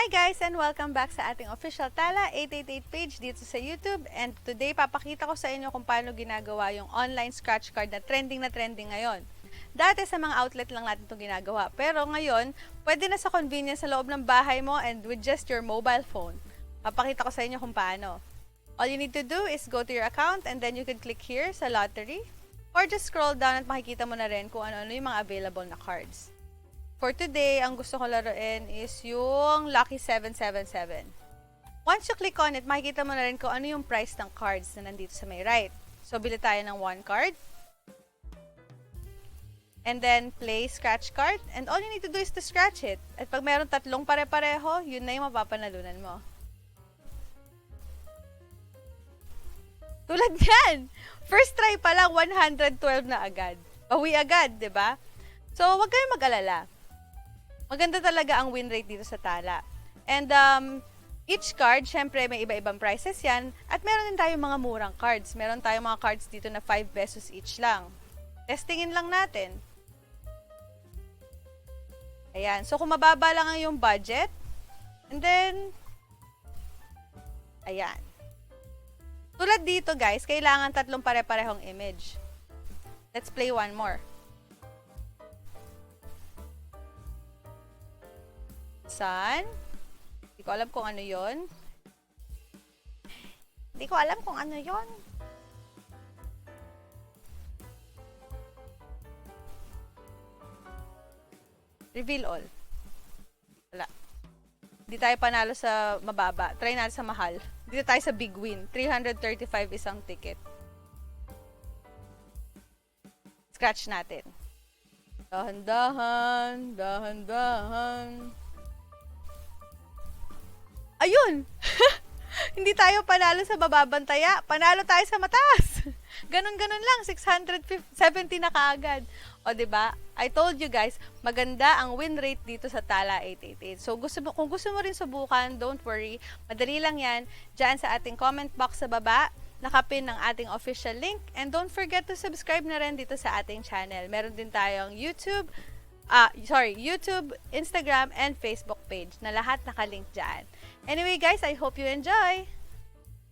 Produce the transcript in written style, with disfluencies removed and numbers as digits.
Hi guys and welcome back sa ating official Tala 888 page dito sa YouTube, and today papakita ko sa inyo kung paano ginagawa yung online scratch card na trending ngayon. Dati sa mga outlet lang natin itong ginagawa, pero ngayon pwede na sa convenience sa loob ng bahay mo and with just your mobile phone. Papakita ko sa inyo kung paano. All you need to do is go to your account and then you can click here sa lottery or just scroll down at makikita mo na rin kung ano-ano yung mga available na cards. For today, ang gusto ko laruin is yung Lucky 777. Once you click on it, makikita mo na rin kung ano yung price ng cards na nandito sa may right. So, bili tayo ng 1 card. And then, play scratch card. And all you need to do is to scratch it. At pag meron tatlong pare-pareho, yun na yung mapapanalunan mo. Tulad yan! First try pa lang, 112 na agad. Bawi agad, di ba? So, wag kayong mag-alala. Maganda talaga ang win rate dito sa Tala. And each card, syempre may iba-ibang prices yan. At meron din tayong mga murang cards. Meron tayong mga cards dito na 5 pesos each lang. Testingin lang natin. Ayan. So, kung mababa lang ang yung budget, and then, ayan. Tulad dito guys, kailangan tatlong pare-parehong image. Let's play one more. Sun. Hindi ko alam kung ano yon. Hindi ko alam kung ano yon. Reveal all. Wala. Hindi tayo panalo sa mababa. Try natin sa mahal. Dito tayo sa big win. 335 isang ticket. Scratch natin. Dahan-dahan. Dahan-dahan. Ayun! Hindi tayo panalo sa bababang taya. Panalo tayo sa mataas. Ganon-ganon lang. 670 na kaagad. O, diba? I told you guys, maganda ang win rate dito sa Tala 888. So, kung gusto mo rin subukan, don't worry. Madali lang yan. Diyan sa ating comment box sa baba, nakapin ng ating official link. And don't forget to subscribe na rin dito sa ating channel. Meron din tayong YouTube, Instagram, and Facebook page na lahat nakalink dyan. Anyway guys, I hope you enjoy!